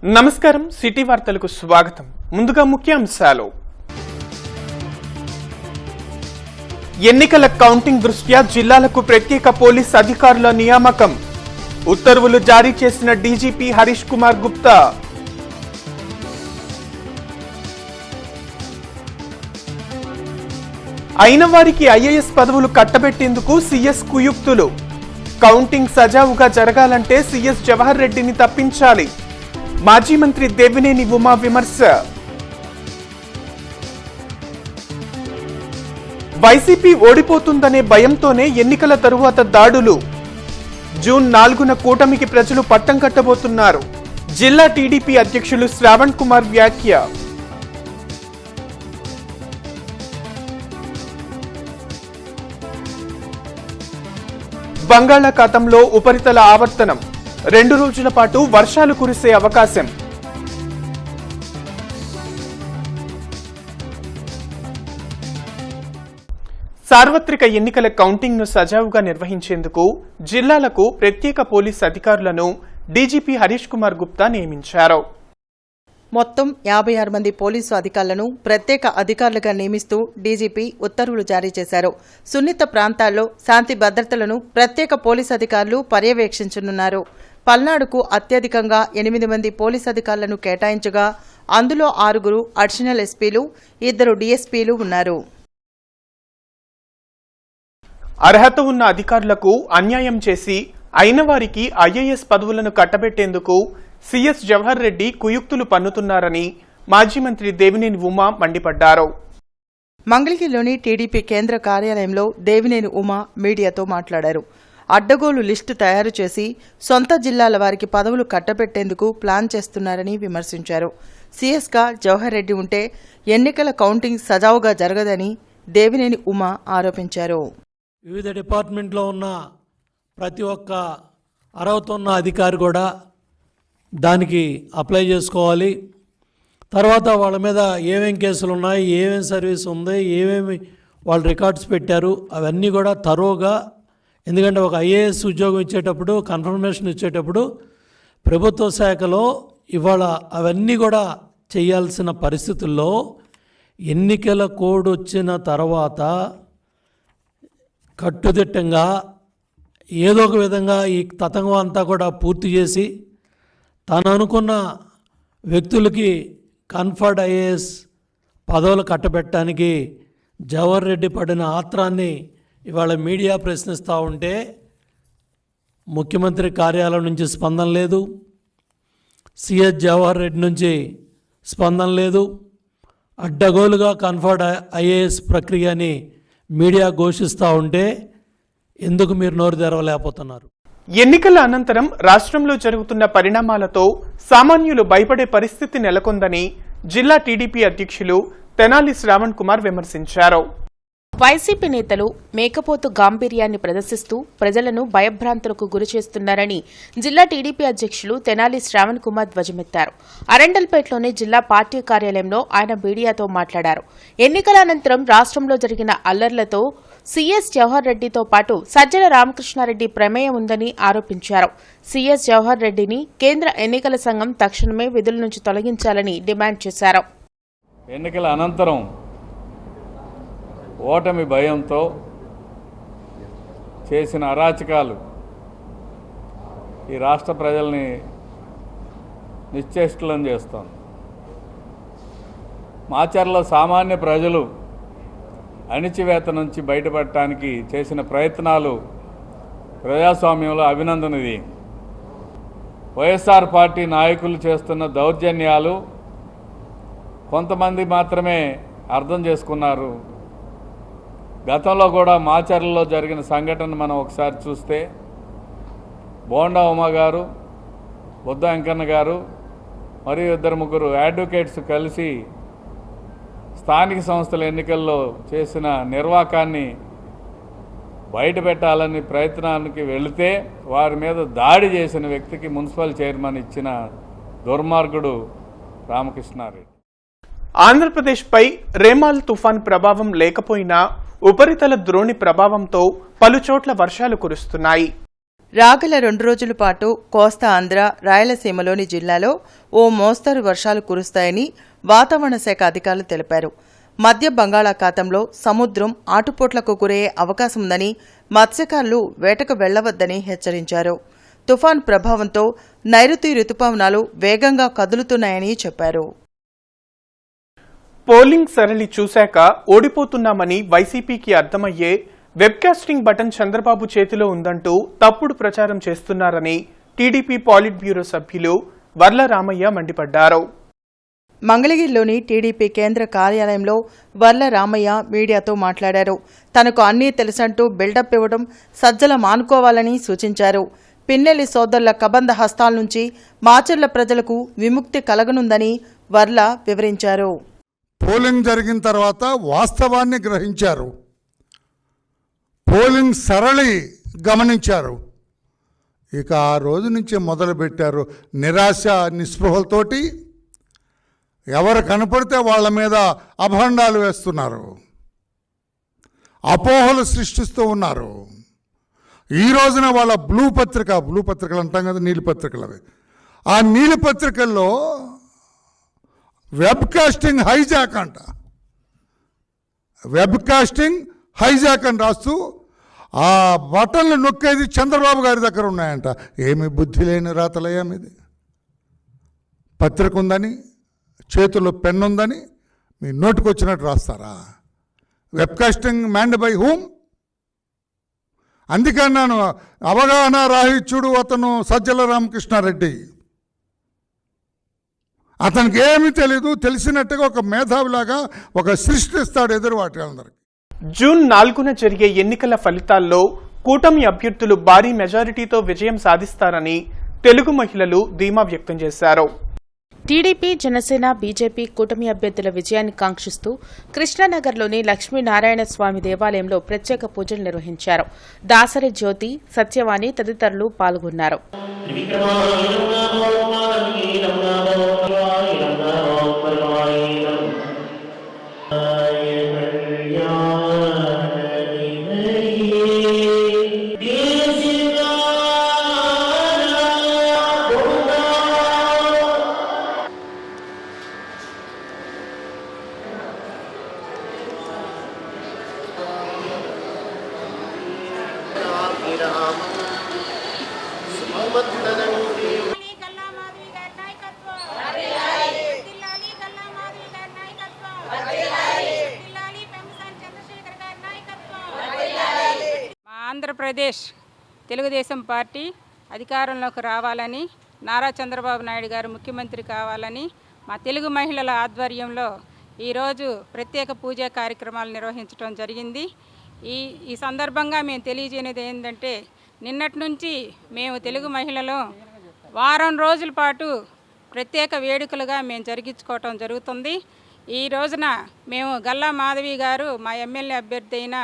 నమస్కారం సిటీ వార్తలకు స్వాగతం. ముందుగా ముఖ్యాంశాలు. ఎన్నికల కౌంటింగ్ దృష్ట్యా జిల్లాలకు ప్రత్యేక పోలీస్ అధికారుల నియామకం. ఉత్తర్వులు జారీ చేసిన డీజీపీ హరీష్ కుమార్ గుప్తా. అయిన వారికి ఐఏఎస్ పదవులు కట్టబెట్టేందుకు సీఎస్ కుయుక్తులు. కౌంటింగ్ సజావుగా జరగాలంటే సీఎస్ జవహర్ రెడ్డిని తప్పించాలి. మాజీ మంత్రి దేవినేని ఉమా విమర్శ. వైసీపీ ఓడిపోతుందనే భయంతోనే ఎన్నికల తరువాత దాడులు. జూన్ 4న కూటమికి ప్రజలు పట్టం కట్టబోతున్నారు. జిల్లా టీడీపీ అధ్యక్షులు శ్రావణ్ కుమార్ వ్యాఖ్య. బంగాళాఖాతంలో ఉపరితల ఆవర్తనం. 2 రోజుల పాటు వర్షాలు కురిసే అవకాశం. సార్వత్రిక ఎన్నికల కౌంటింగ్ ను సజావుగా నిర్వహించేందుకు జిల్లాలకు ప్రత్యేక పోలీస్ అధికారులను డీజీపీ హరీష్ కుమార్ గుప్తా నియమించారు. మొత్తం 56 మంది పోలీసు అధికారులను ప్రత్యేక అధికారులుగా నియమిస్తూ డీజీపీ ఉత్తర్వులు జారీ చేశారు. సున్నిత ప్రాంతాల్లో శాంతి భద్రతలను ప్రత్యేక పోలీసు అధికారులు పర్యవేక్షించనున్నారు. పల్నాడుకు అత్యధికంగా 8 మంది పోలీసు అధికారులను కేటాయించగా అందులో 6 అడిషనల్ ఎస్పీలు, 2 డీఎస్పీలు ఉన్నారు. అర్హత ఉన్న అధికారులకు అన్యాయం చేసి అయిన వారికి ఐఏఎస్ పదవులను కట్టబెట్టేందుకు సీఎస్ జవహర్ రెడ్డి కుయుక్తులు పన్నుతున్నారని మాజీ మంత్రి దేవినేని ఉమా మండిపడ్డారు. మంగళగిరిలోని టీడీపీ కేంద్ర కార్యాలయంలో దేవినేని ఉమా మీడియాతో మాట్లాడారు. అడ్డగోలు లిస్టు తయారు చేసి సొంత జిల్లాల వారికి పదవులు కట్టబెట్టేందుకు ప్లాన్ చేస్తున్నారని విమర్శించారు. సీఎస్గా జవహర్ రెడ్డి ఉంటే ఎన్నికల కౌంటింగ్ సజావుగా జరగదని దేవినేని ఉమా ఆరోపించారు. వివిధ డిపార్ట్మెంట్లో ఉన్న ప్రతి ఒక్క అర్హత ఉన్న అధికారి కూడా దానికి అప్లై చేసుకోవాలి. తర్వాత వాళ్ళ మీద ఏమేమి కేసులు ఉన్నాయి, ఏమేమి సర్వీస్ ఉంది, ఏమేమి వాళ్ళు రికార్డ్స్ పెట్టారు, అవన్నీ కూడా తరోగా. ఎందుకంటే ఒక ఐఏఎస్ ఉద్యోగం ఇచ్చేటప్పుడు, కన్ఫర్మేషన్ ఇచ్చేటప్పుడు ప్రభుత్వ శాఖలో ఇవాళ అవన్నీ కూడా చేయాల్సిన పరిస్థితుల్లో ఎన్నికల కోడ్ వచ్చిన తర్వాత కట్టుదిట్టంగా ఏదో ఒక విధంగా ఈ తతంగం అంతా కూడా పూర్తి చేసి తను అనుకున్న వ్యక్తులకి కన్ఫర్డ్ ఐఏఎస్ పదవులు కట్టబెట్టడానికి జవహర్ రెడ్డి పడిన ఆత్రాన్ని ఇవాళ మీడియా ప్రశ్నిస్తూ ఉంటే ముఖ్యమంత్రి కార్యాలయం నుంచి స్పందన లేదు, సీఎస్ జవహర్ రెడ్డి నుంచి స్పందన లేదు. అడ్డగోలుగా కన్ఫర్డ్ ఐఏఎస్ ప్రక్రియని మీడియా ఘోషిస్తూ ఉంటే ఎందుకు మీరు నోరు తెరవలేకపోతున్నారు? ఎన్నికల అనంతరం రాష్ట్రంలో జరుగుతున్న పరిణామాలతో సామాన్యులు భయపడే పరిస్థితి నెలకొందని జిల్లా టీడీపీ అధ్యక్షులు తెనాలి శ్రావణ్ కుమార్ విమర్శించారు. వైసీపీ నేతలు మేకపోతు గాంభీర్యాన్ని ప్రదర్శిస్తూ ప్రజలను భయభ్రాంతులకు గురిచేస్తున్నారని జిల్లా టీడీపీ అధ్యక్షులు తెనాలి శ్రావణ్ కుమార్ ధ్వజమెత్తారు. అరండల్పేటలోని జిల్లా పార్టీ కార్యాలయంలో ఆయన మీడియాతో మాట్లాడారు. ఎన్నికల అనంతరం రాష్ట్రంలో జరిగిన అల్లర్లతో సీఎస్ జవహర్ రెడ్డితో పాటు సజ్జల రామకృష్ణారెడ్డి ప్రమేయం ఉందని ఆరోపించారు. సీఎస్ జవహర్ రెడ్డిని కేంద్ర ఎన్నికల సంఘం తక్షణమే విధుల నుంచి తొలగించాలని డిమాండ్ చేశారు. ఎన్నికల అనంతరం ఓటమి భయంతో చేసిన అరాచకాలు ఈ రాష్ట్ర ప్రజల్ని నిశ్చేష్టులను చేస్తోంది. మాచర్ల సామాన్య ప్రజలు అణిచివేత నుంచి బయటపడటానికి చేసిన ప్రయత్నాలు ప్రజాస్వామ్యంలో అభినందనది. వైఎస్ఆర్ పార్టీ నాయకులు చేస్తున్న దౌర్జన్యాలు కొంతమంది మాత్రమే అర్థం చేసుకున్నారు. గతంలో కూడా మాచర్లలో జరిగిన సంఘటన మనం ఒకసారి చూస్తే బోండా ఉమా గారు, బుద్ధ వెంకన్న గారు మరియు 2-3 అడ్వకేట్స్ కలిసి స్థానిక సంస్థల ఎన్నికల్లో చేసిన నిర్వాకాన్ని బయటపెట్టాలని ప్రయత్నానికి వెళితే వారి మీద దాడి చేసిన వ్యక్తికి మున్సిపల్ చైర్మన్ ఇచ్చిన దుర్మార్గుడు రామకృష్ణారెడ్డి. ఆంధ్రప్రదేశ్పై రేమాల్ తుఫాన్ ప్రభావం లేకపోయినా ఉపరితల ద్రోణి ప్రభావంతో పలుచోట్ల వర్షాలు కురుస్తున్నాయి. రాగల 2 రోజుల పాటు కోస్తా ఆంధ్ర, రాయలసీమలోని జిల్లాలో ఓ మోస్తరు వర్షాలు కురుస్తాయని వాతావరణ శాఖ అధికారులు తెలిపారు. మధ్య బంగాళాఖాతంలో సముద్రం ఆటుపోట్లకు గురయ్యే అవకాశముందని మత్స్యకారులు వేటకు వెళ్లవద్దని హెచ్చరించారు. తుఫాన్ ప్రభావంతో నైరుతి రుతుపవనాలు వేగంగా కదులుతున్నాయని చెప్పారు. పోలింగ్ సరళి చూశాక ఓడిపోతున్నామని వైసీపీకి అర్థమయ్యే వెబ్కాస్టింగ్ బటన్ చంద్రబాబు చేతిలో ఉందంటూ తప్పుడు ప్రచారం చేస్తున్నారని టీడీపీ పాలిట్ బ్యూరో సభ్యులు వర్ల రామయ్య మండిపడ్డారు. మంగళగిరిలోని టీడీపీ కేంద్ర కార్యాలయంలో వర్ల రామయ్య మీడియాతో మాట్లాడారు. తనకు అన్నీ తెలుసంటూ బిల్డప్ ఇవ్వడం సజ్జల మానుకోవాలని సూచించారు. పిన్నెల్లి సోదరుల కబంధ హస్తాల నుంచి మాచర్ల ప్రజలకు విముక్తి కలగనుందని వర్ల వివరించారు. పోలింగ్ జరిగిన తర్వాత వాస్తవాన్ని గ్రహించారు, పోలింగ్ సరళి గమనించారు. ఇక ఆ రోజు నుంచి మొదలుపెట్టారు నిరాశ నిస్పృహలతోటి ఎవరు కనపడితే వాళ్ళ మీద అభండాలు వేస్తున్నారు, అపోహలు సృష్టిస్తూ ఉన్నారు. ఈ రోజున వాళ్ళ బ్లూ పత్రికలు అంటాం కదా, నీలి పత్రికలు అవి. ఆ నీలి పత్రికల్లో వెబ్కాస్టింగ్ హైజాక్ అని రాస్తూ ఆ బటన్లు నొక్కేది చంద్రబాబు గారి దగ్గర ఉన్నాయంట. ఏమి బుద్ధి లేని రాతలయ్యా మీది. పత్రిక ఉందని, చేతుల్లో పెన్ ఉందని మీ నోటికి వచ్చినట్టు రాస్తారా? Webcasting manned by whom? అందుకన్నాను అవగాహన రాహిత్యుడు అతను సజ్జల రామకృష్ణారెడ్డి. అతనికి ఏమీ తెలీదు, తెలిసినట్టుగా ఒక మేధావిలాగా ఒక సృష్టిస్తాడు ఎదురు వాటి అందరికి. జూన్ 4న జరిగే ఎన్నికల ఫలితాల్లో కూటమి అభ్యర్థులు భారీ మెజారిటీతో విజయం సాధిస్తారని తెలుగు మహిళలు ధీమా వ్యక్తం చేశారు. టీడీపీ, జనసేన, బీజేపీ కూటమి అభ్యర్థుల విజయాన్ని కాంక్షిస్తూ కృష్ణానగర్లోని లక్ష్మీనారాయణ స్వామి దేవాలయంలో ప్రత్యేక పూజలు నిర్వహించారు. దాసరి జ్యోతి, సత్యవాణి తదితరులు పాల్గొన్నారు. ఆంధ్రప్రదేశ్ తెలుగుదేశం పార్టీ అధికారంలోకి రావాలని, నారా చంద్రబాబు నాయుడు గారు ముఖ్యమంత్రి కావాలని మా తెలుగు మహిళల ఆధ్వర్యంలో ఈరోజు ప్రత్యేక పూజా కార్యక్రమాలు నిర్వహించడం జరిగింది. ఈ సందర్భంగా మేము తెలియజేయనిది ఏంటంటే, నిన్నటి నుంచి మేము తెలుగు మహిళలు వారం రోజుల పాటు ప్రత్యేక వేడుకలుగా మేము జరిగించుకోవటం జరుగుతుంది. ఈ రోజున మేము గల్లా మాధవి గారు, మా ఎమ్మెల్యే అభ్యర్థి అయిన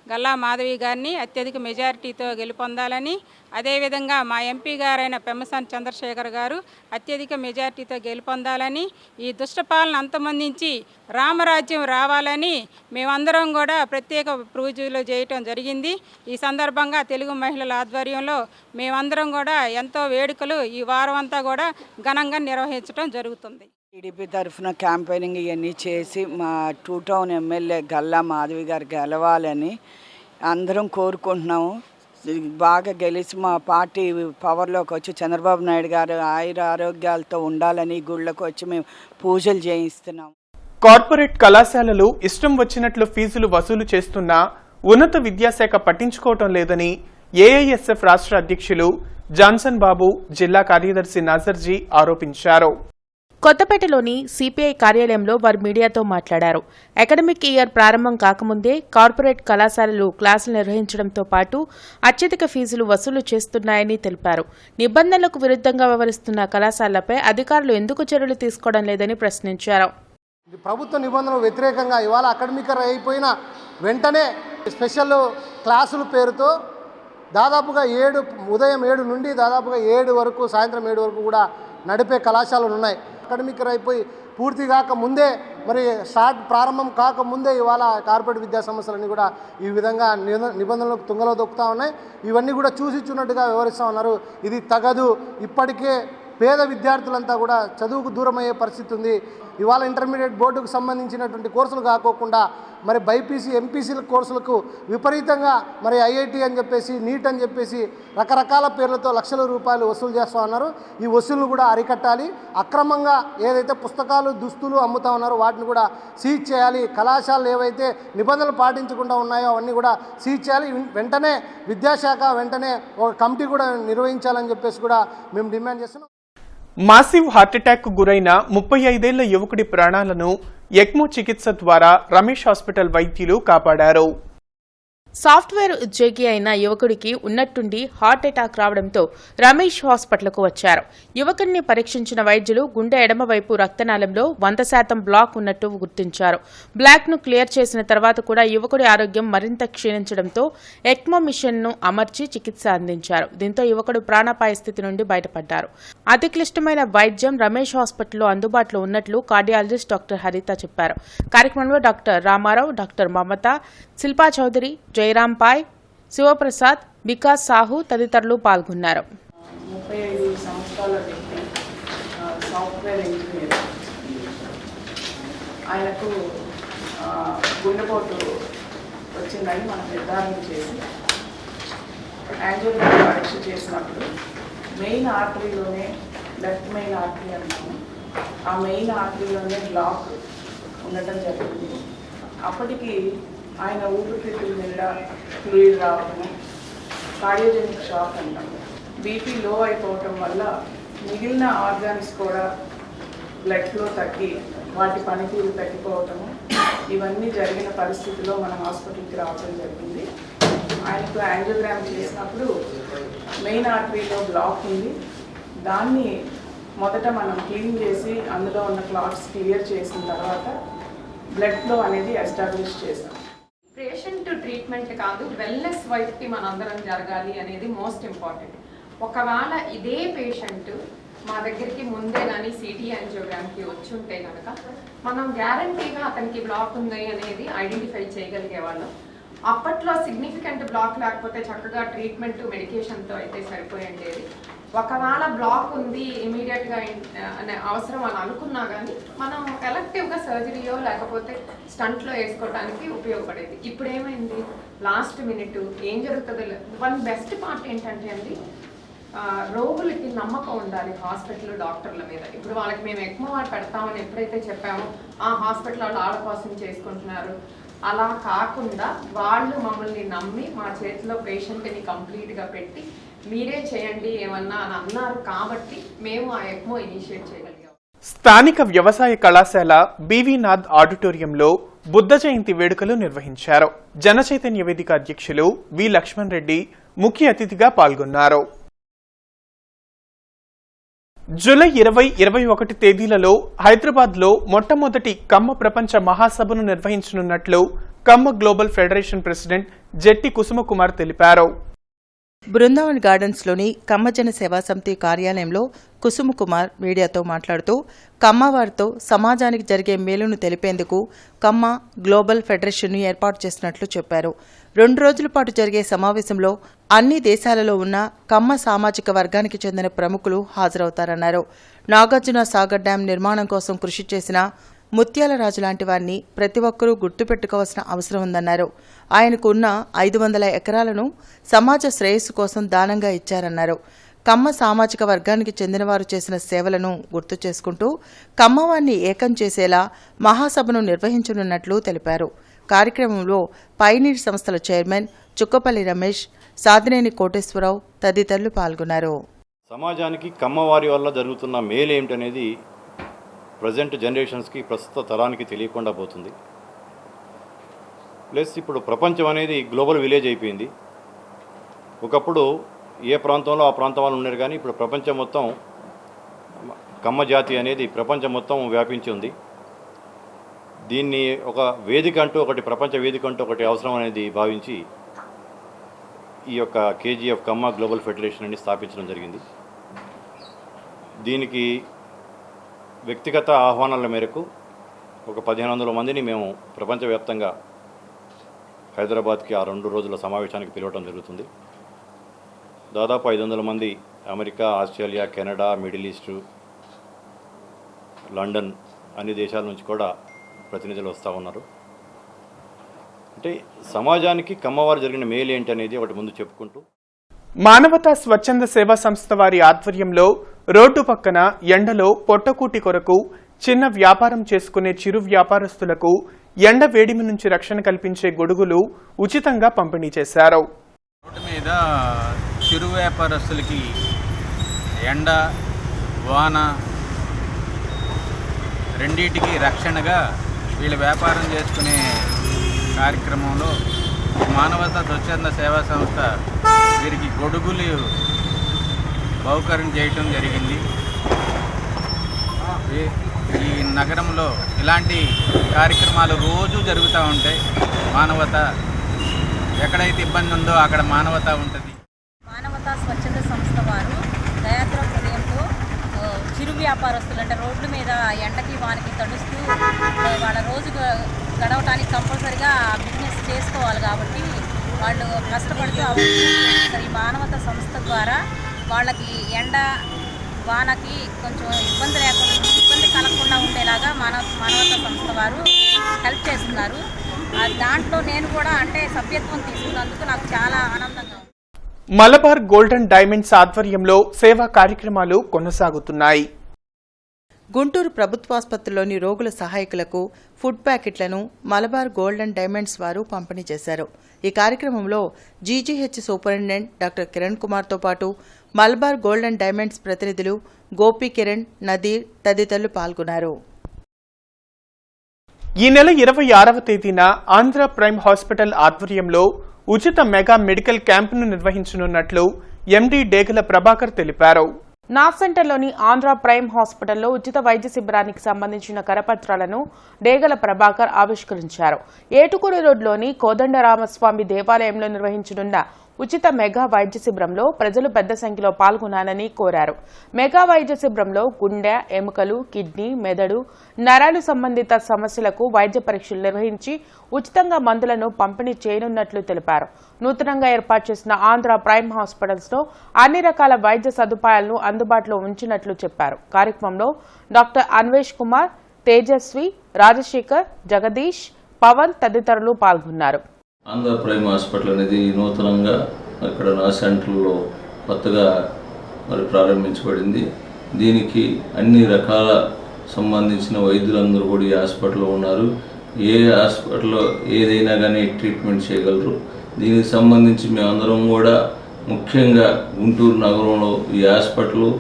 గల్లా మాధవి గారిని అత్యధిక మెజారిటీతో గెలుపొందాలని, అదేవిధంగా మా ఎంపీ గారైన పెమ్మసాని చంద్రశేఖర్ గారు అత్యధిక మెజారిటీతో గెలుపొందాలని, ఈ దుష్టపాలన అంతమొందించి రామరాజ్యం రావాలని మేమందరం కూడా ప్రత్యేక పూజలు చేయటం జరిగింది. ఈ సందర్భంగా తెలుగు మహిళల ఆధ్వర్యంలో మేమందరం కూడా ఎంతో వేడుకలు ఈ వారం అంతా కూడా ఘనంగా నిర్వహించడం జరుగుతుంది. టీడీపీ తరఫున క్యాంపెయినింగ్ ఇవన్నీ చేసి మా 2 టౌన్ ఎమ్మెల్యే గల్లా మాధవి గారు గెలవాలని అందరం కోరుకుంటున్నాము. బాగా గెలిచి మా పార్టీ పవర్లోకి వచ్చి చంద్రబాబు నాయుడు గారు ఆయుర ఆరోగ్యాలతో ఉండాలని గుళ్ళకు వచ్చి మేము పూజలు చేయిస్తున్నాము. కార్పొరేట్ కళాశాలలు ఇష్టం వచ్చినట్లు ఫీజులు వసూలు చేస్తున్నా ఉన్నత విద్యాశాఖ పట్టించుకోవటం లేదని ఏఐఎస్ఎఫ్ రాష్ట్ర అధ్యక్షులు జాన్సన్ బాబు, జిల్లా కార్యదర్శి నజర్జీ ఆరోపించారు. కొత్తపేటలోని సిపిఐ కార్యాలయంలో వారు మీడియాతో మాట్లాడారు. అకాడమిక్ ఇయర్ ప్రారంభం కాకముందే కార్పొరేట్ కళాశాలలు క్లాసులు నిర్వహించడంతో పాటు అత్యధిక ఫీజులు వసూలు చేస్తున్నాయని తెలిపారు. నిబంధనలకు విరుద్ధంగా వ్యవహరిస్తున్న కళాశాలలపై అధికారులు ఎందుకు చర్యలు తీసుకోవడం లేదని ప్రశ్నించారు. ప్రభుత్వ నిబంధనలకు వ్యతిరేకంగా ఇవాళ అకాడమిక్ ఇయర్ అయిపోయిన వెంటనే స్పెషల్ క్లాసుల పేరుతో దాదాపుగా ఉదయం 7 నుండి దాదాపుగా 7 వరకు, సాయంత్రం 7 వరకు కూడా నడిపే కళాశాలలు ఉన్నాయి. అకాడమిక్ ఇయర్ అయిపోయి పూర్తి కాకముందే మరి ప్రారంభం కాకముందే ఇవాళ కార్పొరేట్ విద్యా సంస్థలన్నీ కూడా ఈ విధంగా నిబంధనలకు తుంగలో దొక్కుతూ ఉన్నాయి. ఇవన్నీ కూడా చూసిచ్చున్నట్టుగా వివరిస్తూ ఉన్నారు. ఇది తగదు, ఇప్పటికే పేద విద్యార్థులంతా కూడా చదువుకు దూరమయ్యే పరిస్థితి ఉంది. ఇవాళ ఇంటర్మీడియట్ బోర్డుకు సంబంధించినటువంటి కోర్సులు కాకోకుండా మరి బైపీసీ ఎంపీసీల కోర్సులకు విపరీతంగా మరి ఐఐటి అని చెప్పేసి నీట్ అని చెప్పేసి రకరకాల పేర్లతో లక్షల రూపాయలు వసూలు చేస్తూ ఉన్నారు. ఈ వసూళ్లు కూడా అరికట్టాలి. అక్రమంగా ఏదైతే పుస్తకాలు దుస్తులు అమ్ముతా ఉన్నారో వాటిని కూడా సీజ్ చేయాలి. కళాశాలలు ఏవైతే నిబంధనలు పాటించకుండా ఉన్నాయో అవన్నీ కూడా సీజ్ చేయాలి. వెంటనే విద్యాశాఖ వెంటనే ఒక కమిటీ కూడా నిర్వహించాలని చెప్పేసి కూడా మేము డిమాండ్ చేస్తున్నాం. మాసివ్ హార్ట్అటాక్ కు గురైన 35 ఏళ్ల యువకుడి ప్రాణాలను ఎక్మో చికిత్స ద్వారా రమేష్ హాస్పిటల్ వైద్యులు కాపాడారు. సాఫ్ట్వేర్ ఉద్యోగి అయిన యువకుడికి ఉన్నట్టుండి హార్ట్ అటాక్ రావడంతో రమేష్ హాస్పిటల్కు వచ్చారు. యువకుడిని పరీక్షించిన వైద్యులు గుండె ఎడమవైపు రక్తనాళంలో 100% బ్లాక్ ఉన్నట్టు గుర్తించారు. బ్లాక్ ను క్లియర్ చేసిన తర్వాత కూడా యువకుడి ఆరోగ్యం మరింత క్షీణించడంతో ఎక్మో మిషన్ ను అమర్చి చికిత్స అందించారు. దీంతో యువకుడు ప్రాణాపాయ స్థితి నుండి బయటపడ్డారు. అతి క్లిష్టమైన వైద్యం రమేష్ హాస్పిటల్లో అందుబాటులో ఉన్నట్లు కార్డియాలజిస్ట్ డాక్టర్ హరిత చెప్పారు. కార్యక్రమంలో డాక్టర్ రామారావు, డాక్టర్ మమత, శిల్పా చౌదరి, జయరాం పాయ్, శివప్రసాద్, వికాస్ సాహు తదితరులు పాల్గొన్నారు. 35 సంవత్సరాల వ్యక్తి, సాఫ్ట్వేర్ ఇంజనీర్. ఆయనకు గుండెపోటు వచ్చిందని మనం నిర్ధారణ చేసి యాంజియోగ్రామ్ పరీక్ష చేసినప్పుడు మెయిన్ ఆర్టరీలోనే, లెఫ్ట్ మెయిన్ ఆర్టరీ అంటాము, ఆ మెయిన్ ఆర్టరీలోనే బ్లాక్ ఉండటం జరిగింది. అప్పటికి ఆయన ఊపిరితిత్తుల నిండా ఫ్లూయిడ్ రావడము, కార్డియోజెనిక్ షాక్ అంటాము, బీపీ లో అయిపోవటం వల్ల మిగిలిన ఆర్గాన్స్ కూడా బ్లడ్ ఫ్లో తగ్గి వాటి పనితీరు తగ్గిపోవటము, ఇవన్నీ జరిగిన పరిస్థితిలో మన హాస్పిటల్కి రావడం జరిగింది. ఆయనకు యాంజియోగ్రామ్ చేసినప్పుడు మెయిన్ ఆర్టరీలో బ్లాక్ ఉంది. దాన్ని మొదట మనం క్లీన్ చేసి అందులో ఉన్న క్లాట్స్ క్లియర్ చేసిన తర్వాత బ్లడ్ ఫ్లో అనేది ఎస్టాబ్లిష్ చేసాం. పేషెంట్ ట్రీట్మెంట్ కాదు, వెల్నెస్ వైపుకి మనందరం జరగాలి అనేది మోస్ట్ ఇంపార్టెంట్. ఒకవేళ ఇదే పేషెంట్ మా దగ్గరికి ముందే కానీ సిటీ యాంజియోగ్రామ్కి వచ్చి ఉంటే కనుక మనం గ్యారంటీగా అతనికి బ్లాక్ ఉంది అనేది ఐడెంటిఫై చేయగలిగే వాళ్ళం. అప్పట్లో సిగ్నిఫికెంట్ బ్లాక్ లేకపోతే చక్కగా ట్రీట్మెంట్ మెడికేషన్తో అయితే సరిపోయిండేది. ఒకవేళ బ్లాక్ ఉంది ఇమీడియట్గా అనే అవసరం అని అనుకున్నా కానీ మనం ఎలక్టివ్గా సర్జరీయో లేకపోతే స్టంట్లో వేసుకోవడానికి ఉపయోగపడేది. ఇప్పుడు ఏమైంది, లాస్ట్ మినిట్ ఏం జరుగుతుందో. వన్ బెస్ట్ పార్ట్ ఏంటంటే అండి, రోగులకి నమ్మకం ఉండాలి హాస్పిటల్ డాక్టర్ల మీద. ఇప్పుడు వాళ్ళకి మేము ఎక్మో వాడు పెడతామని ఎప్పుడైతే చెప్పామో ఆ హాస్పిటల్ వాళ్ళు ఆడ కోసం చేసుకుంటున్నారు. అలా కాకుండా వాళ్ళు మమ్మల్ని నమ్మి మా చేతిలో పేషెంట్ని కంప్లీట్గా పెట్టి మీరే చేయండి ఏమన్నా అని అన్నారు కాబట్టి మేము ఆ ఎక్మో ఇనిషియేట్ చేయగలిగాం. స్థానిక వ్యవసాయ కళాశాల బివి నాథ్ ఆడిటోరియంలో బుద్ధ జయంతి వేడుకలు నిర్వహించారు. జనచైతన్య వేదిక అధ్యక్షులు వి లక్ష్మణ్ రెడ్డి ముఖ్య అతిథిగా పాల్గొన్నారు. జూలై 20, 21 తేదీలలో హైదరాబాద్లో మొట్టమొదటి కమ్మ ప్రపంచ మహాసభను నిర్వహించనున్నట్లు కమ్మ గ్లోబల్ ఫెడరేషన్ ప్రెసిడెంట్ జెట్టి కుసుమకుమార్ తెలిపారు. బృందావన్ గార్డెన్స్లోని కమ్మజన సేవా సమితి కార్యాలయంలో కుసుమకుమార్ మీడియాతో మాట్లాడుతూ కమ్మవారితో సమాజానికి జరిగే మేలును తెలిపేందుకు కమ్మ గ్లోబల్ ఫెడరేషన్ను ఏర్పాటు చేసినట్లు చెప్పారు. 2 రోజుల పాటు జరిగే సమావేశంలో అన్ని దేశాలలో ఉన్న కమ్మ సామాజిక వర్గానికి చెందిన ప్రముఖులు హాజరవుతారన్నారు. నాగార్జున సాగర్ డ్యాం నిర్మాణం కోసం కృషి చేసిన ముత్యాల రాజు లాంటి వారిని ప్రతి ఒక్కరూ గుర్తుపెట్టుకోవాల్సిన అవసరం ఉందన్నారు. ఆయనకు ఉన్న 500 ఎకరాలను సమాజ శ్రేయస్సు కోసం దానంగా ఇచ్చారన్నారు. కమ్మ సామాజిక వర్గానికి చెందినవారు చేసిన సేవలను గుర్తు చేసుకుంటూ కమ్మవారిని ఏకం చేసేలా మహాసభను నిర్వహించనున్నట్లు తెలిపారు. కార్యక్రమంలో పైనీర్ సంస్థల చైర్మన్ చుక్కపల్లి రమేష్, సాదినేని కోటేశ్వరరావు తదితరులు పాల్గొన్నారు. సమాజానికి కమ్మవారి వల్ల జరుగుతున్న మేలు ఏమిటనేది ప్రజెంట్ జనరేషన్స్కి, ప్రస్తుత తరానికి తెలియకుండా పోతుంది. ప్లస్ ఇప్పుడు ప్రపంచం అనేది గ్లోబల్ విలేజ్ అయిపోయింది. ఒకప్పుడు ఏ ప్రాంతంలో ఆ ప్రాంతం వాళ్ళు ఉన్నారు, కానీ ఇప్పుడు ప్రపంచం మొత్తం కమ్మ జాతి అనేది ప్రపంచం మొత్తం వ్యాపించి ఉంది. దీన్ని ఒక వేదిక అంటూ ఒకటి, ప్రపంచ వేదిక అంటూ ఒకటి అవసరం అనేది భావించి ఈ యొక్క కేజీఎఫ్ కమ్మ గ్లోబల్ ఫెడరేషన్ అని స్థాపించడం జరిగింది. దీనికి వ్యక్తిగత ఆహ్వానాల మేరకు ఒక 1500 మందిని మేము ప్రపంచవ్యాప్తంగా హైదరాబాద్కి ఆ 2 రోజుల సమావేశానికి పిలవడం జరుగుతుంది. దాదాపు 500 మంది America, Australia, Canada, Middle East, London అన్ని దేశాల నుంచి కూడా ప్రతినిధులు వస్తూ ఉన్నారు. అంటే సమాజానికి కమ్మవారు జరిగిన మేలు ఏంటి అనేది ఒకటి ముందు చెప్పుకుంటూ, మానవతా స్వచ్ఛంద సేవా సంస్థ వారి ఆధ్వర్యంలో రోడ్డు పక్కన ఎండలో పొట్టకూటి కొరకు చిన్న వ్యాపారం చేసుకునే చిరు వ్యాపారస్తులకు ఎండ వేడిమి నుంచి రక్షణ కల్పించే గొడుగులు ఉచితంగా పంపిణీ చేశారు. రోడ్డు మీద చిరు వ్యాపారస్తులకి ఎండ, వాన రెండింటికి రక్షణగా వీళ్ళు వ్యాపారం చేసుకునే కార్యక్రమంలో మానవతా స్వచ్ఛంద సేవా సంస్థ వీరికి గొడుగులు బహుకరణ చేయటం జరిగింది. ఈ నగరంలో ఇలాంటి కార్యక్రమాలు రోజు జరుగుతూ ఉంటాయి. మానవత ఎక్కడైతే ఇబ్బంది ఉందో అక్కడ మానవత ఉంటుంది. మానవతా స్వచ్ఛంద సంస్థ వారు దయాద్ర హృదయంతో చిరు వ్యాపారస్తులు అంటే రోడ్ల మీద ఎండకి వానికి తడుస్తూ వాళ్ళ రోజు గడవటానికి కంపల్సరిగా బిజినెస్ చేసుకోవాలి కాబట్టి వాళ్ళు కష్టపడుతూ ఈ మానవతా సంస్థ ద్వారా వాళ్ళకి ఎండ వానకి కొంచెం ఇబ్బంది కలగకుండా ఉండేలాగా మానవతా సంస్థ వారు హెల్ప్ చేస్తున్నారు. దాంట్లో నేను కూడా అంటే సభ్యత్వం తీసుకున్నందుకు నాకు చాలా ఆనందంగా ఉంది. మలబార్ గోల్డెన్ డైమండ్స్ ఆధ్వర్యంలో సేవా కార్యక్రమాలు కొనసాగుతున్నాయి. గుంటూరు ప్రభుత్వాసుపత్రిలోని రోగుల సహాయకులకు ఫుడ్ ప్యాకెట్లను మలబార్ గోల్డెన్ డైమండ్స్ వారు పంపిణీ చేశారు. ఈ కార్యక్రమంలో జీజీహెచ్ సూపరింటెండెంట్ డాక్టర్ కిరణ్ కుమార్తో పాటు మలబార్ గోల్డెన్ డైమండ్స్ ప్రతినిధులు గోపి కిరణ్, నదీర్ తదితరులు పాల్గొన్నారు. ఈ నెల 26వ తేదీన ఆంధ్ర ప్రైమ్ హాస్పిటల్ ఆధ్వర్యంలో ఉచిత మెగా మెడికల్ క్యాంపును నిర్వహించనున్నట్లు ఎండీ డేగల ప్రభాకర్ తెలిపారు. నాఫ్ సెంటర్లోని ఆంధ్ర ప్రైమ్ హాస్పిటల్లో ఉచిత వైద్య శిబిరానికి సంబంధించిన కరపత్రాలను డేగల ప్రభాకర్ ఆవిష్కరించారు. ఏటుకూరు రోడ్లోని కోదండరామస్వామి దేవాలయంలో నిర్వహించనున్న ఉచిత మెగా వైద్య శిబిరంలో ప్రజలు పెద్ద సంఖ్యలో పాల్గొనాలని కోరారు. మెగా వైద్య శిబిరంలో గుండె, ఎముకలు, కిడ్నీ, మెదడు, నరాలు సంబంధిత సమస్యలకు వైద్య పరీక్షలు నిర్వహించి ఉచితంగా మందులను పంపిణీ చేయనున్నట్లు తెలిపారు. నూతనంగా ఏర్పాటు చేసిన ఆంధ్ర ప్రైమ్ హాస్పిటల్స్ లో అన్ని రకాల వైద్య సదుపాయాలను అందుబాటులో ఉంచినట్లు చెప్పారు. కార్యక్రమంలో డాక్టర్ అన్వేష్ కుమార్, తేజస్వి, రాజశేఖర్, జగదీష్, పవన్ తదితరులు పాల్గొన్నారు. ఆంధ్ర ప్రైమ్ హాస్పిటల్ అనేది నూతనంగా ఇక్కడ నా సెంటర్లో కొత్తగా ప్రారంభించబడింది. దీనికి అన్ని రకాల సంబంధించిన వైద్యులందరూ కూడా ఈ హాస్పిటల్లో ఉన్నారు. ఏ హాస్పిటల్లో ఏదైనా కానీ ట్రీట్మెంట్ చేయగలరు. దీనికి సంబంధించి మేమందరం కూడా ముఖ్యంగా గుంటూరు నగరంలో ఈ హాస్పిటల్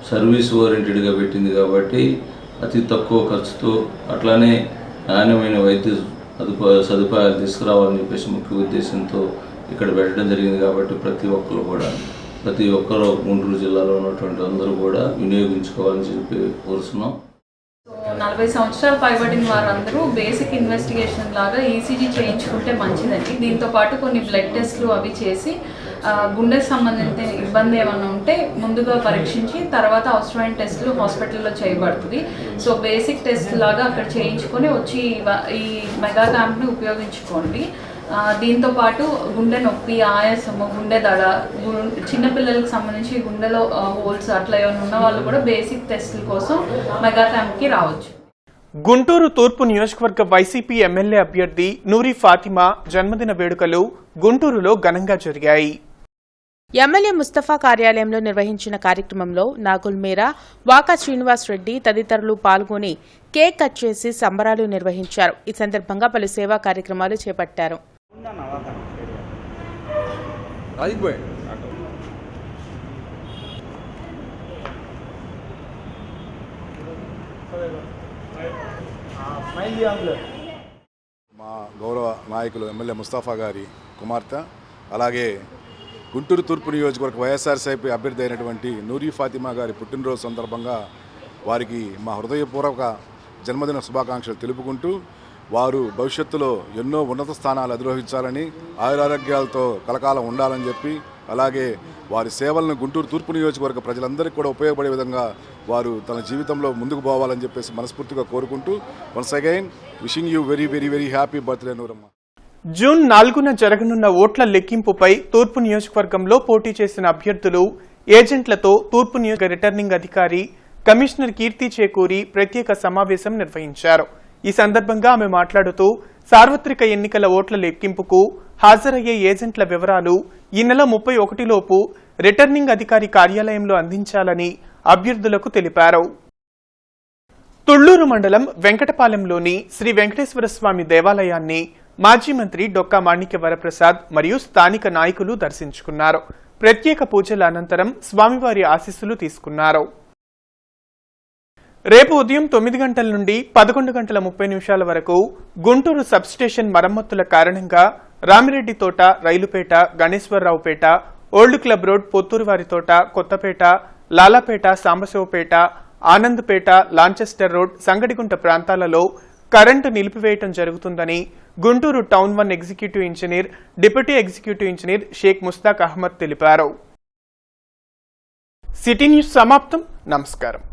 సర్వీస్ ఓరియంటెడ్గా పెట్టింది కాబట్టి అతి తక్కువ ఖర్చుతో అట్లానే నాణ్యమైన వైద్య సదుపాయాలు తీసుకురావాలని చెప్పేసి ముఖ్య ఉద్దేశంతో ఇక్కడ పెట్టడం జరిగింది. కాబట్టి ప్రతి ఒక్కరు గుంటూరు జిల్లాలో ఉన్నటువంటి అందరూ కూడా వినియోగించుకోవాలని చెప్పి కోరుతున్నాం. 40 సంవత్సరాలు పైబడిన వారందరూ బేసిక్ ఇన్వెస్టిగేషన్ లాగా ఈసీజీ చేయించుకుంటే మంచిదండి. దీంతో పాటు కొన్ని బ్లడ్ టెస్ట్లు అవి చేసి గుండెకి సంబంధించిన ఇబ్బంది ఏమైనా ఉంటే ముందుగా పరీక్షించి తర్వాత అవసరమైన టెస్టులు హాస్పిటల్లో చేయబడుతుంది. సో బేసిక్ టెస్ట్ లాగా అక్కడ చేయించుకొని వచ్చి ఈ మెగా క్యాంప్ని ఉపయోగించుకోండి. దీంతో పాటు గుండె నొప్పి, ఆయాసము, గుండె దడ, చిన్నపిల్లలకు సంబంధించి గుండెలో హోల్స్ అట్లా ఏమైనా ఉన్న వాళ్ళు కూడా బేసిక్ టెస్టుల కోసం మెగా క్యాంప్కి రావచ్చు. గుంటూరు తూర్పు నియోజకవర్గ వైసీపీ ఎమ్మెల్యే అభ్యర్థి నూరి ఫాతిమా జన్మదిన వేడుకలు గుంటూరులో ఘనంగా జరిగాయి. ఎమ్మెల్యే ముస్తఫా కార్యాలయంలో నిర్వహించిన కార్యక్రమంలో నాగుల్ మీరా, వాకా శ్రీనివాస్ రెడ్డి తదితరులు పాల్గొని కేక్ కట్ చేసి సంబరాలు నిర్వహించారు. ఈ సందర్భంగా పలు సేవా కార్యక్రమాలు చేపట్టారు. మా గౌరవ నాయకులు ఎమ్మెల్యే ముస్తఫా గారి కుమార్తె, అలాగే గుంటూరు తూర్పు నియోజకవర్గ వైఎస్ఆర్సీపీ అభ్యర్థి అయినటువంటి నూరి ఫాతిమా గారి పుట్టినరోజు సందర్భంగా వారికి మా హృదయపూర్వక జన్మదిన శుభాకాంక్షలు తెలుపుకుంటూ వారు భవిష్యత్తులో ఎన్నో ఉన్నత స్థానాలు అధిరోహించాలని ఆయురారోగ్యాలతో కలకాలం ఉండాలని చెప్పి, అలాగే వారి సేవలను గుంటూరు తూర్పు నియోజకవర్గ ప్రజలందరికీ కూడా ఉపయోగపడే విధంగా వారు తన జీవితంలో ముందుకు పోవాలని చెప్పేసి మనస్ఫూర్తిగా కోరుకుంటూ once again wishing you very very very happy birthday Nooramma. June 4న జరగనున్న ఓట్ల లెక్కింపుపై తూర్పు నియోజకవర్గంలో పోటీ చేసిన అభ్యర్థులు, ఏజెంట్లతో తూర్పు నియోజక రిటర్నింగ్ అధికారి కమిషనర్ కీర్తి చేకూరి ప్రత్యేక సమావేశం నిర్వహించారు. ఈ సందర్భంగా ఆమె మాట్లాడుతూ సార్వత్రిక ఎన్నికల ఓట్ల లెక్కింపుకు హాజరయ్యే ఏజెంట్ల వివరాలు ఈ నెల 31లోపు రిటర్నింగ్ అధికారి కార్యాలయంలో అందించాలని అభ్యర్థులకు తెలిపారు. తుళ్లూరు మండలం వెంకటపాలెంలోని శ్రీ వెంకటేశ్వర స్వామి దేవాలయాన్ని మాజీ మంత్రి డొక్కా మాణిక్య వరప్రసాద్ మరియు స్థానిక నాయకులు దర్శించుకున్నారు. ప్రత్యేక పూజల అనంతరం స్వామివారి ఆశీస్సులు తీసుకున్నారు. రేపు ఉదయం 9 గంటల నుండి 11:30 వరకు గుంటూరు సబ్స్టేషన్ మరమ్మతుల కారణంగా Ramireddy Thota, Railupeta, Ganeswararaopeta, old club road, Pothuruvari Thota, Kothapeta, Lalapeta, Sambasivapeta, Anandpeta, Lanchester road, Sangadigunta ప్రాంతాలలో కరెంటు నిలిపివేయటం జరుగుతుందని Guntur town 1 executive engineer, deputy executive engineer Sheikh Mushtaq Ahmed తెలిపారు. సిటీ న్యూస్ సమాప్తం. నమస్కారం.